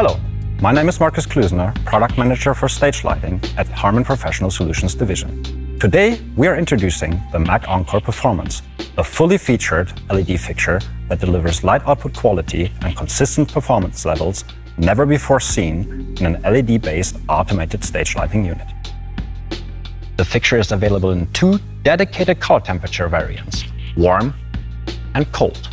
Hello, my name is Markus Klüsener, Product Manager for Stage Lighting at Harman Professional Solutions Division. Today, we are introducing the MAC Encore Performance, a fully featured LED fixture that delivers light output quality and consistent performance levels never before seen in an LED-based automated stage lighting unit. The fixture is available in two dedicated color temperature variants, warm and cold.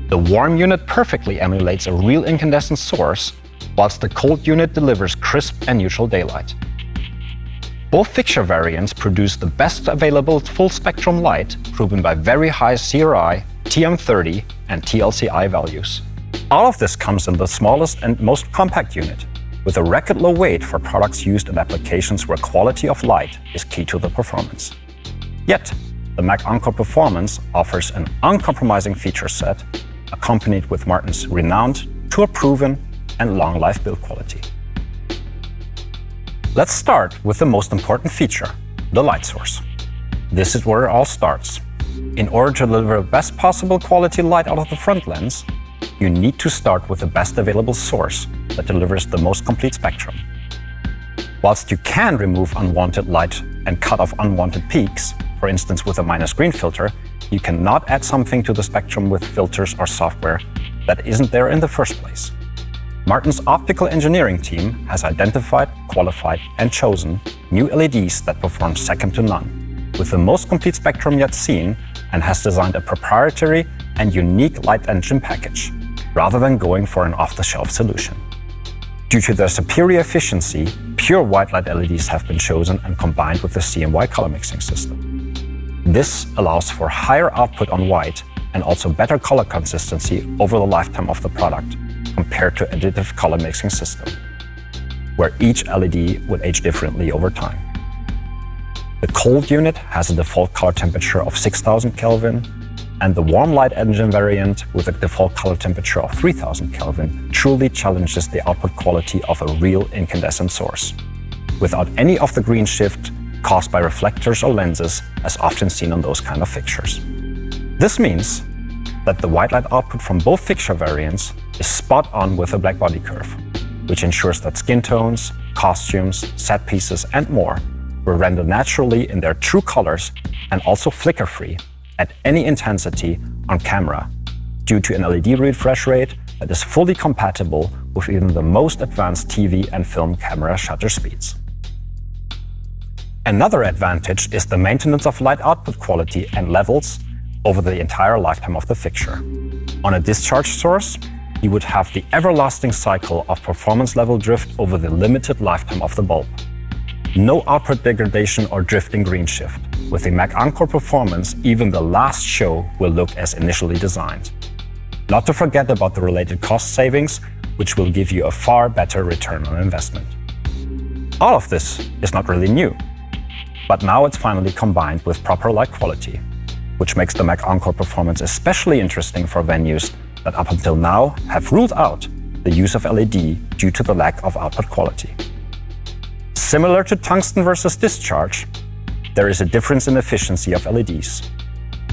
The warm unit perfectly emulates a real incandescent source, whilst the cold unit delivers crisp and neutral daylight. Both fixture variants produce the best available full-spectrum light, proven by very high CRI, TM30 and TLCI values. All of this comes in the smallest and most compact unit, with a record low weight for products used in applications where quality of light is key to the performance. Yet, the MAC Encore Performance offers an uncompromising feature set, accompanied with Martin's renowned, tour-proven and long-life build quality. Let's start with the most important feature, the light source. This is where it all starts. In order to deliver the best possible quality light out of the front lens, you need to start with the best available source that delivers the most complete spectrum. Whilst you can remove unwanted light and cut off unwanted peaks, for instance with a minus green filter, you cannot add something to the spectrum with filters or software that isn't there in the first place. Martin's optical engineering team has identified, qualified and chosen new LEDs that perform second to none, with the most complete spectrum yet seen, and has designed a proprietary and unique light engine package, rather than going for an off-the-shelf solution. Due to their superior efficiency, pure white light LEDs have been chosen and combined with the CMY color mixing system. This allows for higher output on white and also better color consistency over the lifetime of the product compared to additive color mixing system, where each LED will age differently over time. The cold unit has a default color temperature of 6000 Kelvin, and the warm light engine variant with a default color temperature of 3000 Kelvin truly challenges the output quality of a real incandescent source, without any of the green shift caused by reflectors or lenses as often seen on those kind of fixtures. This means that the white light output from both fixture variants is spot on with a black body curve, which ensures that skin tones, costumes, set pieces and more will render naturally in their true colors and also flicker-free at any intensity on camera due to an LED refresh rate that is fully compatible with even the most advanced TV and film camera shutter speeds. Another advantage is the maintenance of light output quality and levels over the entire lifetime of the fixture. On a discharge source, you would have the everlasting cycle of performance level drift over the limited lifetime of the bulb. No output degradation or drifting green shift. With the MAC Encore Performance, even the last show will look as initially designed. Not to forget about the related cost savings, which will give you a far better return on investment. All of this is not really new, but now it's finally combined with proper light quality, which makes the MAC Encore Performance especially interesting for venues that up until now have ruled out the use of LED due to the lack of output quality. Similar to tungsten versus discharge, there is a difference in efficiency of LEDs.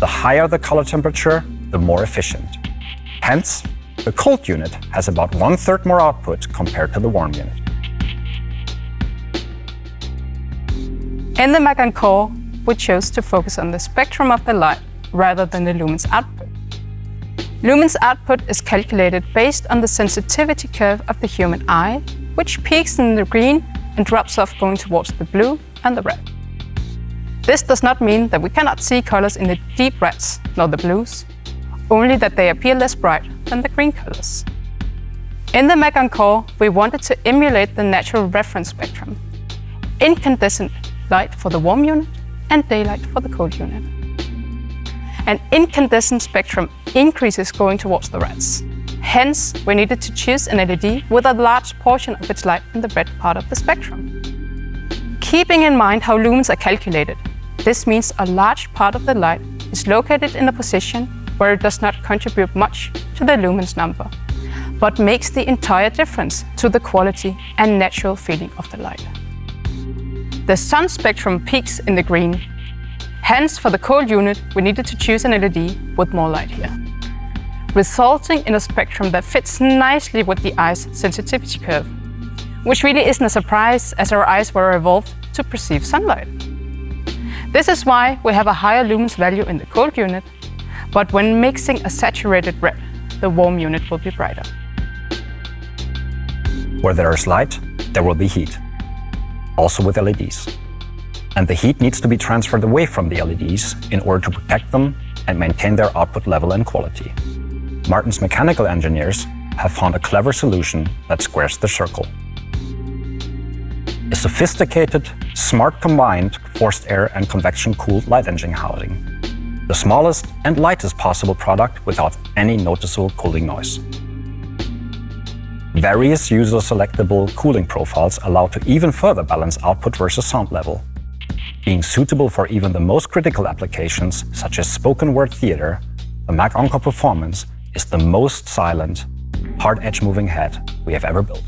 The higher the color temperature, the more efficient. Hence, the cold unit has about 1/3 more output compared to the warm unit. In the MAC Encore, we chose to focus on the spectrum of the light rather than the lumen's output. Lumen's output is calculated based on the sensitivity curve of the human eye, which peaks in the green and drops off going towards the blue and the red. This does not mean that we cannot see colors in the deep reds nor the blues, only that they appear less bright than the green colors. In the MAC Encore, we wanted to emulate the natural reference spectrum, incandescent light for the warm unit and daylight for the cold unit. An incandescent spectrum increases going towards the reds. Hence, we needed to choose an LED with a large portion of its light in the red part of the spectrum. Keeping in mind how lumens are calculated, this means a large part of the light is located in a position where it does not contribute much to the lumens number, but makes the entire difference to the quality and natural feeling of the light. The sun spectrum peaks in the green. Hence, for the cold unit, we needed to choose an LED with more light here. resulting in a spectrum that fits nicely with the eye's sensitivity curve, which really isn't a surprise as our eyes were evolved to perceive sunlight. This is why we have a higher lumens value in the cold unit, but when mixing a saturated red, the warm unit will be brighter. Where there is light, there will be heat, also with LEDs. And the heat needs to be transferred away from the LEDs in order to protect them and maintain their output level and quality. Martin's mechanical engineers have found a clever solution that squares the circle. A sophisticated, smart combined forced air and convection-cooled light engine housing. The smallest and lightest possible product without any noticeable cooling noise. Various user-selectable cooling profiles allow to even further balance output versus sound level. Being suitable for even the most critical applications, such as spoken word theater, the Mac Encore Performance is the most silent, hard edge moving head we have ever built.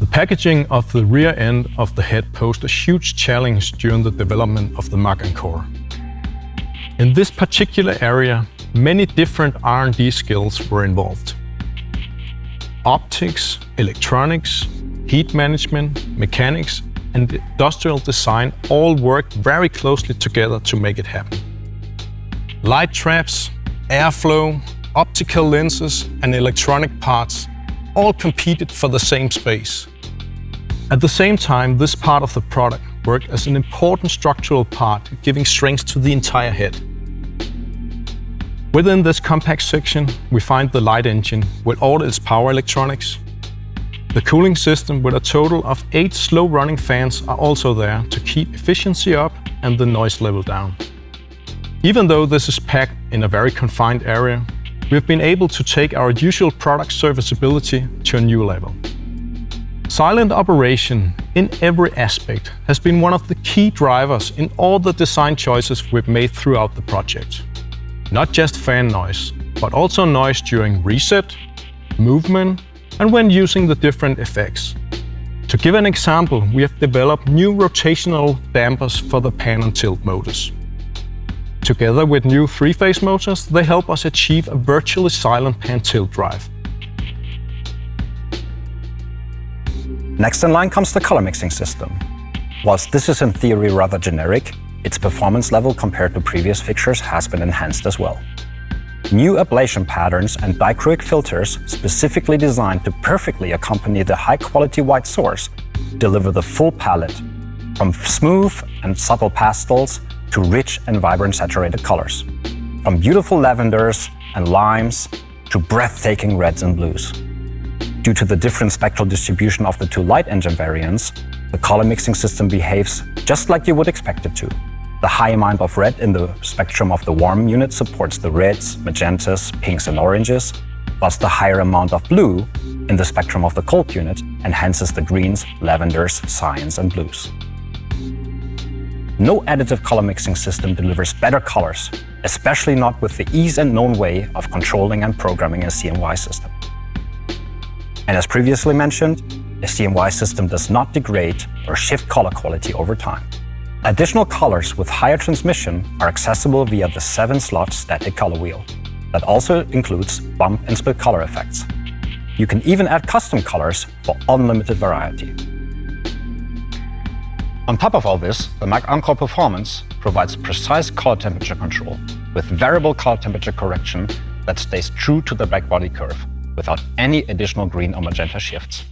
The packaging of the rear end of the head posed a huge challenge during the development of the Mac Encore. In this particular area, many different R&D skills were involved. Optics, electronics, heat management, mechanics, and industrial design all worked very closely together to make it happen. Light traps, airflow, optical lenses, and electronic parts all competed for the same space. At the same time, this part of the product worked as an important structural part, giving strength to the entire head. Within this compact section, we find the light engine with all its power electronics. The cooling system with a total of 8 slow-running fans are also there to keep efficiency up and the noise level down. Even though this is packed in a very confined area, we've been able to take our usual product serviceability to a new level. Silent operation in every aspect has been one of the key drivers in all the design choices we've made throughout the project. Not just fan noise, but also noise during reset, movement, and when using the different effects. To give an example, we have developed new rotational dampers for the pan and tilt motors. Together with new 3-phase motors, they help us achieve a virtually silent pan tilt drive. Next in line comes the color mixing system. Whilst this is in theory rather generic, its performance level compared to previous fixtures has been enhanced as well. New ablation patterns and dichroic filters specifically designed to perfectly accompany the high-quality white source deliver the full palette, from smooth and subtle pastels to rich and vibrant saturated colors, from beautiful lavenders and limes to breathtaking reds and blues. Due to the different spectral distribution of the two light engine variants, the color mixing system behaves just like you would expect it to. The high amount of red in the spectrum of the warm unit supports the reds, magentas, pinks and oranges, whilst the higher amount of blue in the spectrum of the cold unit enhances the greens, lavenders, cyans and blues. No additive color mixing system delivers better colors, especially not with the ease and known way of controlling and programming a CMY system. And as previously mentioned, a CMY system does not degrade or shift color quality over time. Additional colors with higher transmission are accessible via the 7-slot static color wheel that also includes bump and split color effects. You can even add custom colors for unlimited variety. On top of all this, the Mac Encore Performance provides precise color temperature control with variable color temperature correction that stays true to the backbody curve without any additional green or magenta shifts.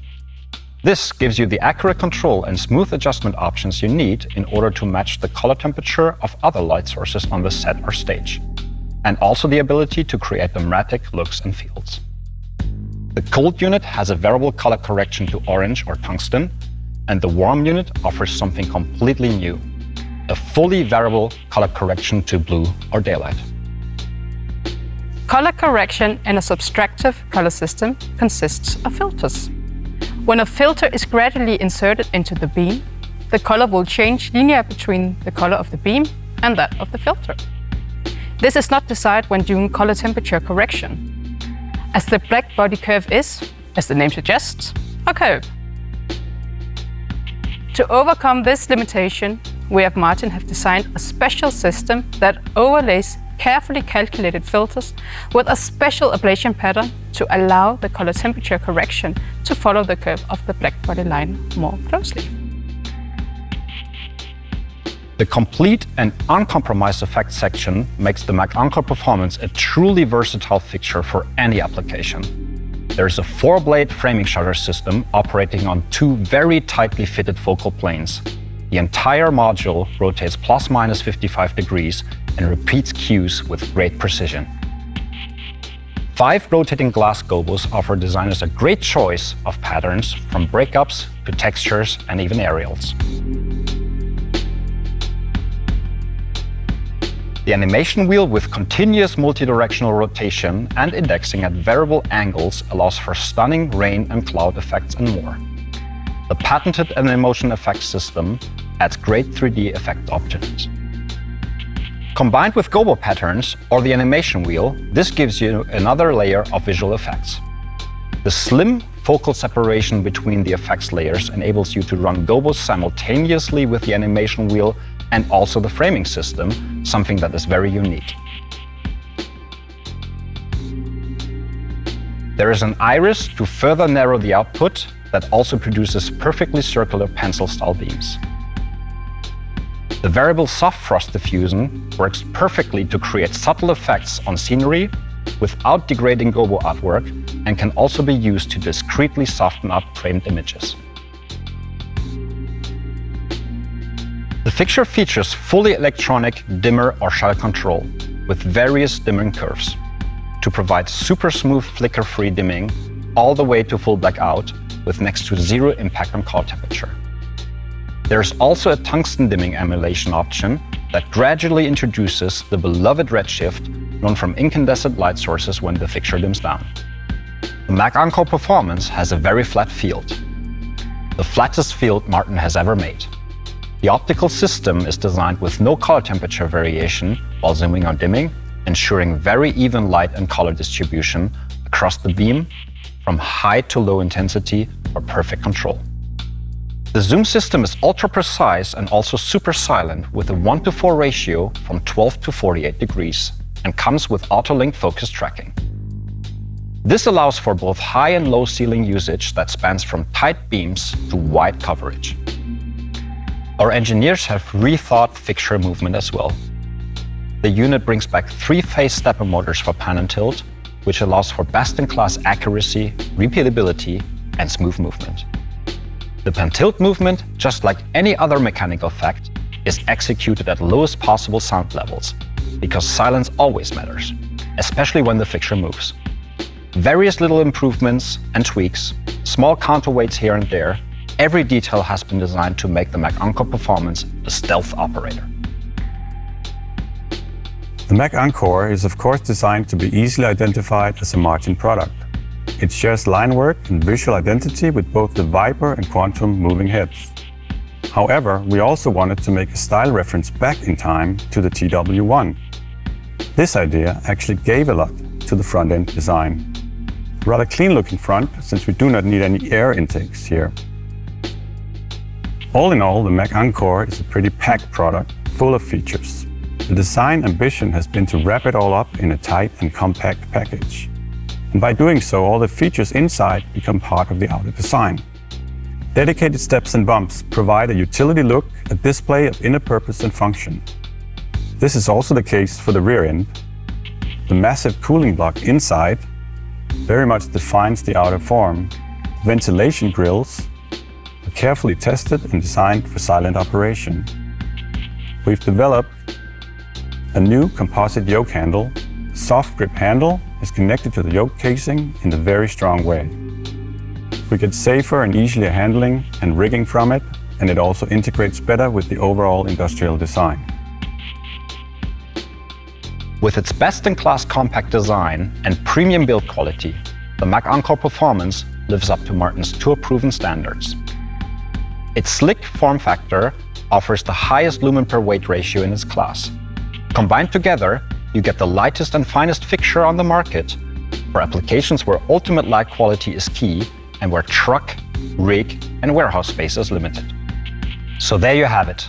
This gives you the accurate control and smooth adjustment options you need in order to match the color temperature of other light sources on the set or stage, and also the ability to create dramatic looks and feels. The cold unit has a variable color correction to orange or tungsten, and the warm unit offers something completely new, a fully variable color correction to blue or daylight. Color correction in a subtractive color system consists of filters. When a filter is gradually inserted into the beam, the color will change linear between the color of the beam and that of the filter. This is not decided when doing color temperature correction, as the black body curve is, as the name suggests, a curve. To overcome this limitation, we at Martin have designed a special system that overlays carefully calculated filters with a special ablation pattern to allow the color temperature correction to follow the curve of the black body line more closely. The complete and uncompromised effects section makes the Mac Encore Performance a truly versatile fixture for any application. There is a 4-blade framing shutter system operating on 2 very tightly fitted focal planes. The entire module rotates ± 55 degrees and repeats cues with great precision. 5 rotating glass gobos offer designers a great choice of patterns, from breakups to textures and even aerials. The animation wheel with continuous multi-directional rotation and indexing at variable angles allows for stunning rain and cloud effects and more. The patented Animotion effects system adds great 3D effect options. Combined with gobo patterns or the animation wheel, this gives you another layer of visual effects. The slim focal separation between the effects layers enables you to run gobos simultaneously with the animation wheel and also the framing system, something that is very unique. There is an iris to further narrow the output that also produces perfectly circular pencil-style beams. The variable soft frost diffusion works perfectly to create subtle effects on scenery without degrading gobo artwork, and can also be used to discreetly soften up framed images. The fixture features fully electronic dimmer or shutter control with various dimming curves to provide super smooth flicker-free dimming all the way to full blackout with next to 0 impact on color temperature. There is also a tungsten dimming emulation option that gradually introduces the beloved redshift known from incandescent light sources when the fixture dims down. The Mac Encore Performance has a very flat field, the flattest field Martin has ever made. The optical system is designed with no color temperature variation while zooming or dimming, ensuring very even light and color distribution across the beam from high to low intensity for perfect control. The zoom system is ultra precise and also super silent with a 1:4 ratio from 12 to 48 degrees and comes with auto-link focus tracking. This allows for both high and low ceiling usage that spans from tight beams to wide coverage. Our engineers have rethought fixture movement as well. The unit brings back 3-phase stepper motors for pan and tilt, which allows for best-in-class accuracy, repeatability, and smooth movement. The pan-tilt movement, just like any other mechanical effect, is executed at lowest possible sound levels, because silence always matters, especially when the fixture moves. Various little improvements and tweaks, small counterweights here and there, every detail has been designed to make the Mac Encore Performance a stealth operator. The Mac Encore is of course designed to be easily identified as a Martin product. It shares line work and visual identity with both the Viper and Quantum moving heads. However, we also wanted to make a style reference back in time to the TW1. This idea actually gave a lot to the front-end design. Rather clean-looking front, since we do not need any air intakes here. All in all, the Mac Encore is a pretty packed product, full of features. The design ambition has been to wrap it all up in a tight and compact package. And by doing so, all the features inside become part of the outer design. Dedicated steps and bumps provide a utility look, a display of inner purpose and function. This is also the case for the rear end. The massive cooling block inside very much defines the outer form. Ventilation grills are carefully tested and designed for silent operation. We've developed a new composite yoke handle. The soft grip handle is connected to the yoke casing in a very strong way. We get safer and easier handling and rigging from it, and it also integrates better with the overall industrial design. With its best-in-class compact design and premium build quality, the Mac Encore Performance lives up to Martin's tour-proven standards. Its slick form factor offers the highest lumen per weight ratio in its class. Combined together, you get the lightest and finest fixture on the market for applications where ultimate light quality is key and where truck, rig, and warehouse space is limited. So there you have it.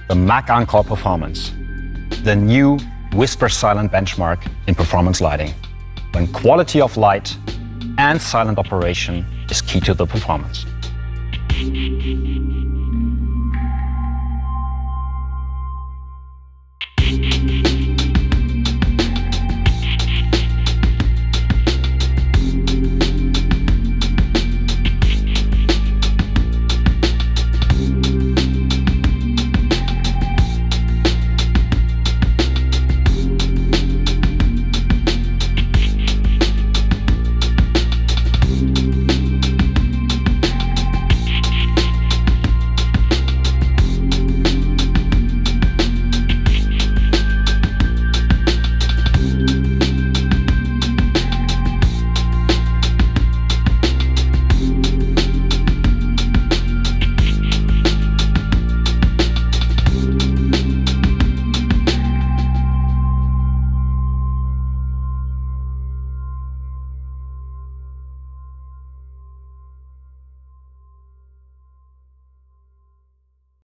the Mac Encore Performance, the new whisper silent benchmark in performance lighting, when quality of light and silent operation is key to the performance.